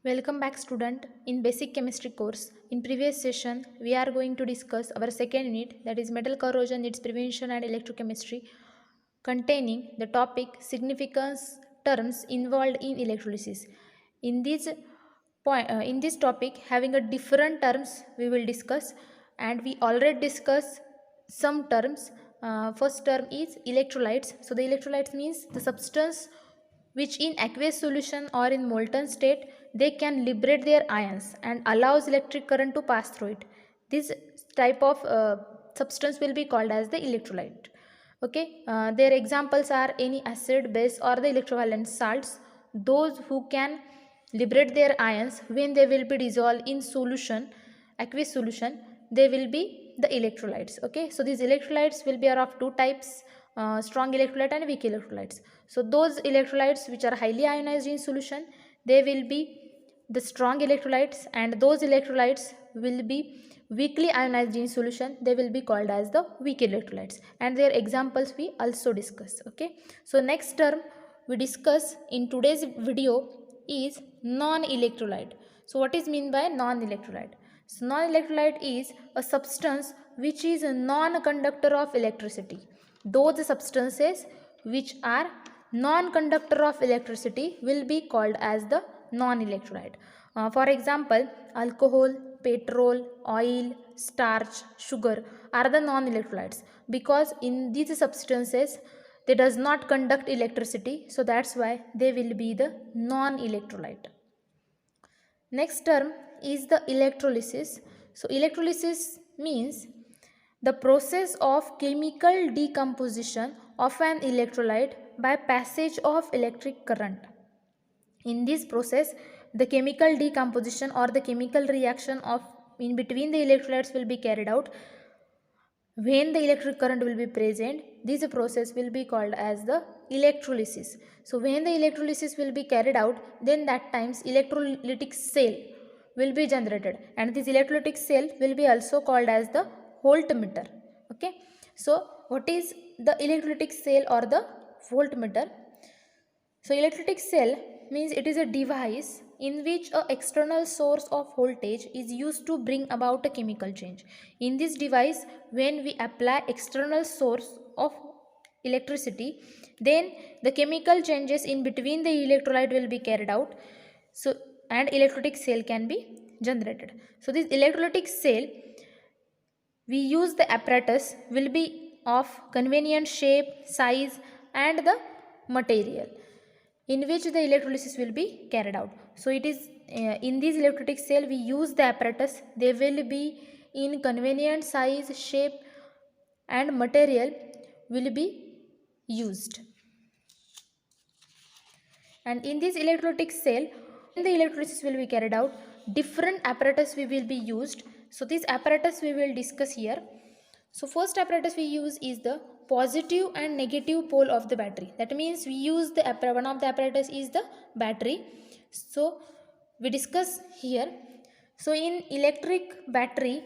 Welcome back student in basic chemistry course. In previous session we are going to discuss our second unit, that is metal corrosion, its prevention and electrochemistry, containing the topic significance terms involved in electrolysis. In this topic having a different terms we will discuss, and we already discussed some terms. First term is electrolytes. So the electrolytes means the substance which in aqueous solution or in molten state they can liberate their ions and allows electric current to pass through it. This type of substance will be called as the electrolyte. Okay, their examples are any acid, base or the electrovalent salts, those who can liberate their ions when they will be dissolved in solution, aqueous solution, they will be the electrolytes. Okay, so these electrolytes will be are of two types, strong electrolyte and weak electrolytes. So those electrolytes which are highly ionized in solution, they will be the strong electrolytes, and those electrolytes will be weakly ionized in solution, they will be called as the weak electrolytes, and their examples we also discuss. Okay, so next term we discuss in today's video is non-electrolyte. So what is mean by non-electrolyte? So non-electrolyte is a substance which is a non-conductor of electricity. Those substances which are non-conductor of electricity will be called as the non-electrolyte. For example, alcohol, petrol, oil, starch, sugar are the non-electrolytes, because in these substances they does not conduct electricity, so that's why they will be the non-electrolyte. Next term is the electrolysis. So electrolysis means the process of chemical decomposition of an electrolyte by passage of electric current. In this process, the chemical decomposition or the chemical reaction of in between the electrolytes will be carried out. When the electric current will be present, this process will be called as the electrolysis. So when the electrolysis will be carried out, then that times electrolytic cell will be generated, and this electrolytic cell will be also called as the voltmeter. Okay, so what is the electrolytic cell or the voltmeter? So electrolytic cell means it is a device in which a external source of voltage is used to bring about a chemical change. In this device, when we apply external source of electricity, then the chemical changes in between the electrolyte will be carried out. So and electrolytic cell can be generated. So this electrolytic cell, we use the apparatus will be of convenient shape, size and the material in which the electrolysis will be carried out. So it is in this electrolytic cell we use the apparatus, they will be in convenient size, shape and material will be used. And in this electrolytic cell, when the electrolysis will be carried out, different apparatus we will be used. So this apparatus we will discuss here. So first apparatus we use is the positive and negative pole of the battery. That means we use the one of the apparatus is the battery. So we discuss here. So in electric battery,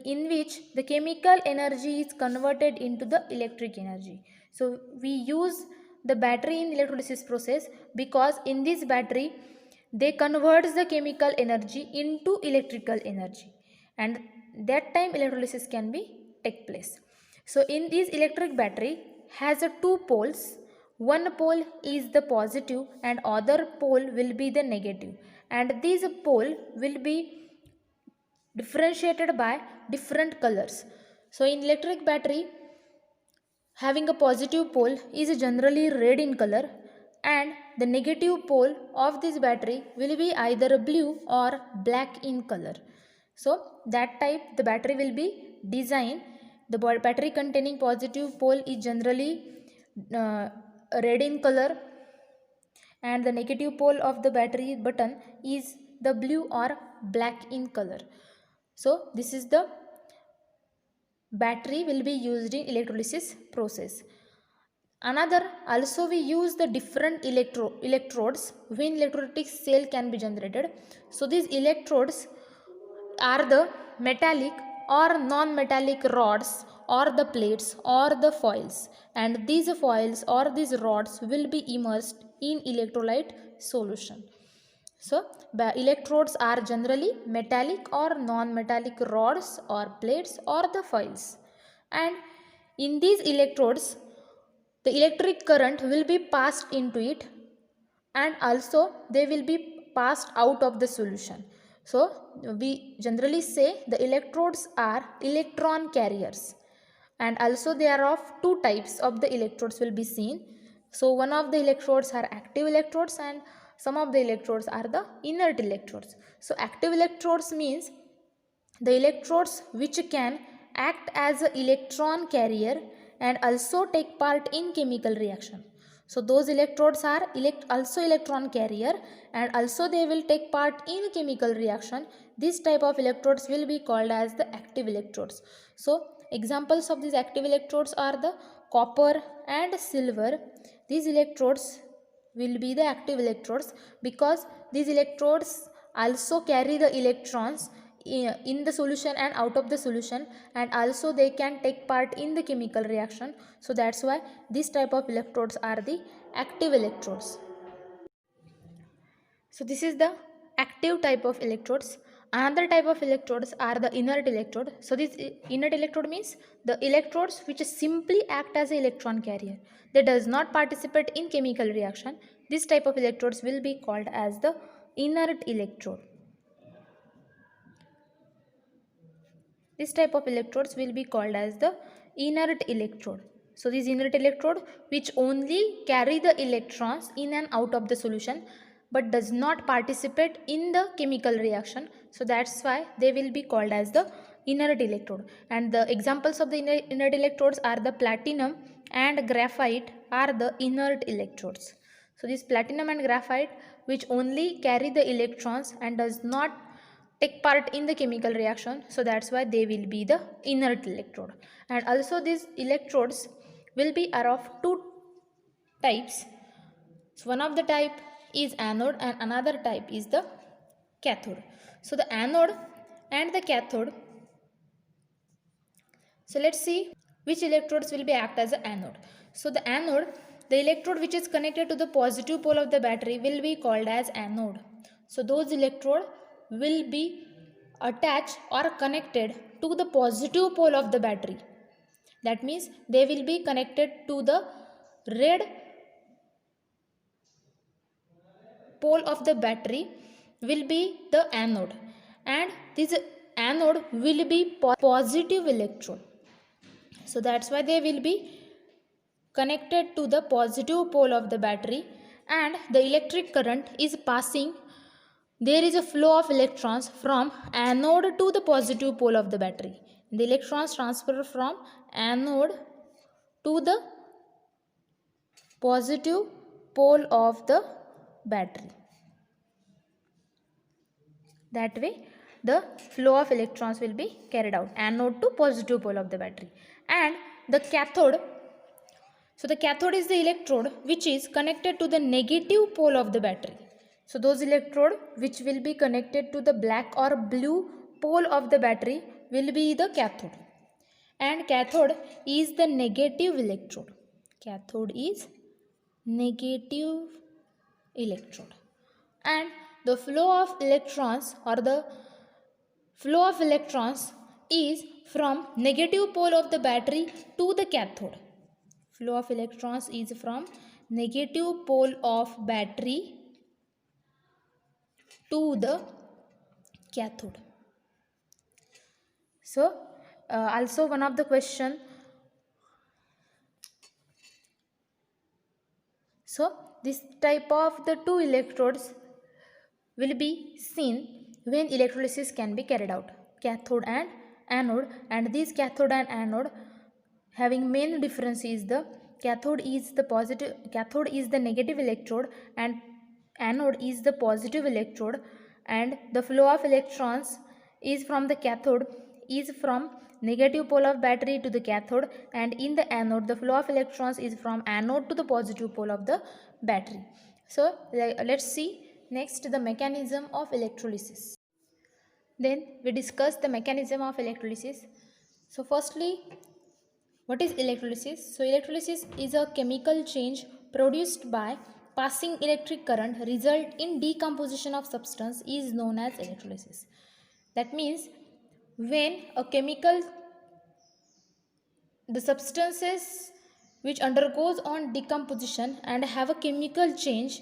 in which the chemical energy is converted into the electric energy. So we use the battery in electrolysis process, because in this battery they converts the chemical energy into electrical energy, and that time electrolysis can be take place. So in this electric battery has a two poles. One pole is the positive and other pole will be the negative, and this pole will be differentiated by different colors. So in electric battery, having a positive pole is generally red in color, and the negative pole of this battery will be either blue or black in color. So that type the battery will be designed. The battery containing positive pole is generally red in color, and the negative pole of the battery button is the blue or black in color. So this is the battery will be used in electrolysis process. Another, also we use the different electrodes when electrolytic cell can be generated. So these electrodes are the metallic or non-metallic rods or the plates or the foils, and these foils or these rods will be immersed in electrolyte solution. So electrodes are generally metallic or non-metallic rods or plates or the foils, and in these electrodes the electric current will be passed into it, and also they will be passed out of the solution. So we generally say the electrodes are electron carriers, and also there are of two types of the electrodes will be seen. So one of the electrodes are active electrodes and some of the electrodes are the inert electrodes. So active electrodes means the electrodes which can act as an electron carrier and also take part in chemical reaction. So those electrodes are also electron carrier and also they will take part in chemical reaction. This type of electrodes will be called as the active electrodes. So examples of these active electrodes are the copper and silver. These electrodes will be the active electrodes because these electrodes also carry the electrons in the solution and out of the solution, and also they can take part in the chemical reaction. So that's why this type of electrodes are the active electrodes. So this is the active type of electrodes. Another type of electrodes are the inert electrode. So this inert electrode means the electrodes which simply act as an electron carrier. They does not participate in chemical reaction. This type of electrodes will be called as the inert electrode. This type of electrodes will be called as the inert electrode. So this inert electrode which only carry the electrons in and out of the solution but does not participate in the chemical reaction. So that's why they will be called as the inert electrode. And the examples of the inert electrodes are the platinum and graphite are the inert electrodes. So this platinum and graphite which only carry the electrons and does not take part in the chemical reaction, so that's why they will be the inert electrode. And also these electrodes will be are of two types. So one of the type is anode and another type is the cathode. So the anode and the cathode, so let's see which electrodes will be act as an anode. So the anode, the electrode which is connected to the positive pole of the battery will be called as anode. So those electrode will be attached or connected to the positive pole of the battery. That means they will be connected to the red pole of the battery will be the anode, and this anode will be positive electrode. So that's why they will be connected to the positive pole of the battery, and the electric current is passing. There is a flow of electrons from anode to the positive pole of the battery. The electrons transfer from anode to the positive pole of the battery. That way the flow of electrons will be carried out, anode to positive pole of the battery. And the cathode, so the cathode is the electrode which is connected to the negative pole of the battery. So those electrode which will be connected to the black or blue pole of the battery will be the cathode. And cathode is the negative electrode. Cathode is negative electrode. And the flow of electrons or the flow of electrons is from negative pole of the battery to the cathode. Flow of electrons is from negative pole of battery to the cathode. So also one of the question, so this type of the two electrodes will be seen when electrolysis can be carried out, cathode and anode. And this cathode and anode having main difference is the cathode is the negative electrode and anode is the positive electrode, and the flow of electrons is from the cathode is from negative pole of battery to the cathode, and in the anode the flow of electrons is from anode to the positive pole of the battery. So let's see next the mechanism of electrolysis. Then we discuss the mechanism of electrolysis. So firstly, what is electrolysis? So electrolysis is a chemical change produced by passing electric current result in decomposition of substance is known as electrolysis. That means when a chemical, the substances which undergoes on decomposition and have a chemical change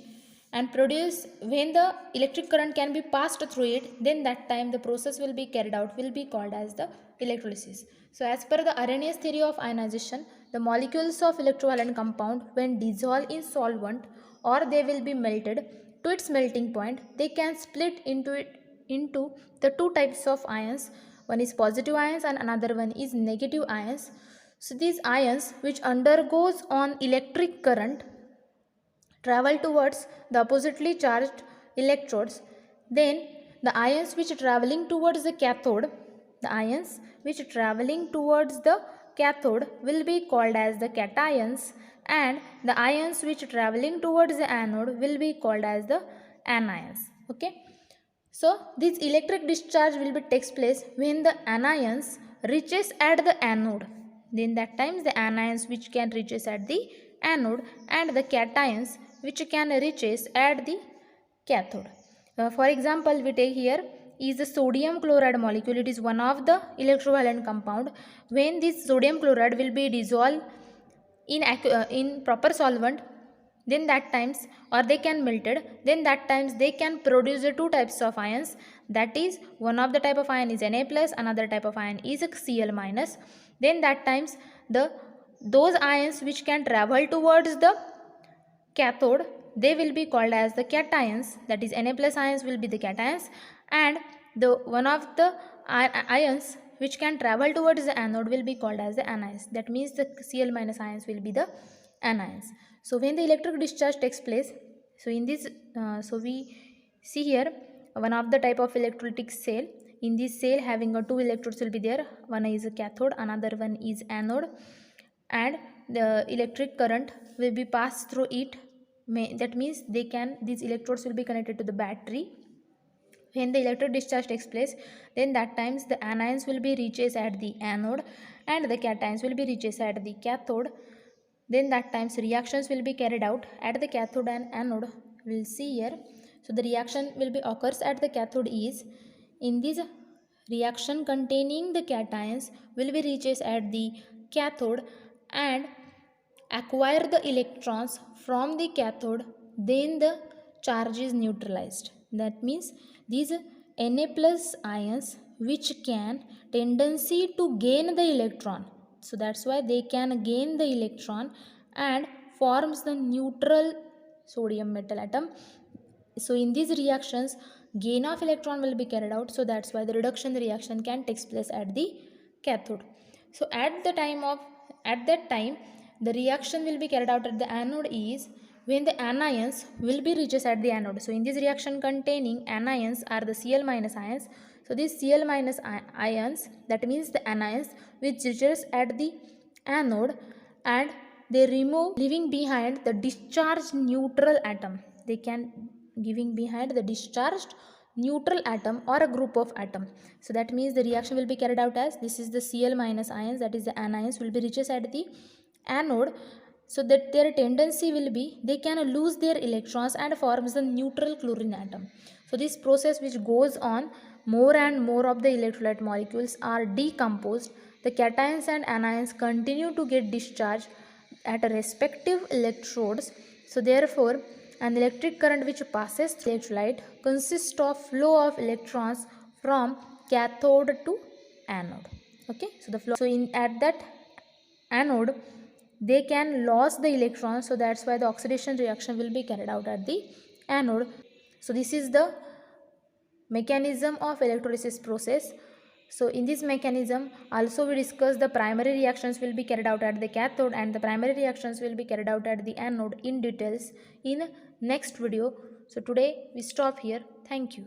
and produce, when the electric current can be passed through it, then that time the process will be carried out, will be called as the electrolysis. So as per the Arrhenius theory of ionization, the molecules of electrovalent compound when dissolved in solvent or they will be melted to its melting point, they can split into the two types of ions. One is positive ions and another one is negative ions. So these ions which undergoes on electric current travel towards the oppositely charged electrodes. Then the ions which traveling towards the cathode, will be called as the cations, and the ions which traveling towards the anode will be called as the anions. Okay. So this electric discharge will be takes place when the anions reaches at the anode. Then that times the anions which can reaches at the anode and the cations which can reaches at the cathode. For example, we take here is the sodium chloride molecule. It is one of the electrovalent compound. When this sodium chloride will be dissolved in proper solvent, then that times, or they can melted, then that times they can produce the two types of ions. That is, one of the type of ion is Na plus, another type of ion is Cl minus. Then that times those ions which can travel towards the cathode, they will be called as the cations. That is, Na plus ions will be the cations, and the one of the ions which can travel towards the anode will be called as the anions. That means the Cl minus ions will be the anions. So when the electric discharge takes place, so in this, so we see here one of the type of electrolytic cell. In this cell having two electrodes will be there. One is a cathode, another one is anode, and the electric current will be passed through it. That means these electrodes will be connected to the battery. When the electric discharge takes place, then that times the anions will be reaches at the anode and the cations will be reaches at the cathode. Then that times reactions will be carried out at the cathode and anode. We will see here. So the reaction will be occurs at the cathode is, in this reaction containing the cations will be reaches at the cathode and acquire the electrons from the cathode, then the charge is neutralized. That means these Na plus ions which can tendency to gain the electron. So that's why they can gain the electron and forms the neutral sodium metal atom. So in these reactions, gain of electron will be carried out. So that's why the reduction reaction can take place at the cathode. So at that time, the reaction will be carried out at the anode is when the anions will be reaches at the anode. So in this reaction containing anions are the Cl minus ions. So these Cl minus ions, that means the anions which reaches at the anode, and they remove, leaving behind the discharged neutral atom. They can giving behind the discharged neutral atom or a group of atom. So that means the reaction will be carried out as, this is the Cl minus ions, that is the anions will be reaches at the anode. So that their tendency will be, they can lose their electrons and forms the neutral chlorine atom. So this process which goes on, more and more of the electrolyte molecules are decomposed. The cations and anions continue to get discharged at respective electrodes. So therefore, an electric current which passes through electrolyte consists of flow of electrons from cathode to anode. Okay, so the flow, so in at that anode, they can lose the electrons. So that's why the oxidation reaction will be carried out at the anode. So this is the mechanism of electrolysis process. So in this mechanism also we discuss the primary reactions will be carried out at the cathode and the primary reactions will be carried out at the anode in details in next video. So today we stop here. Thank you.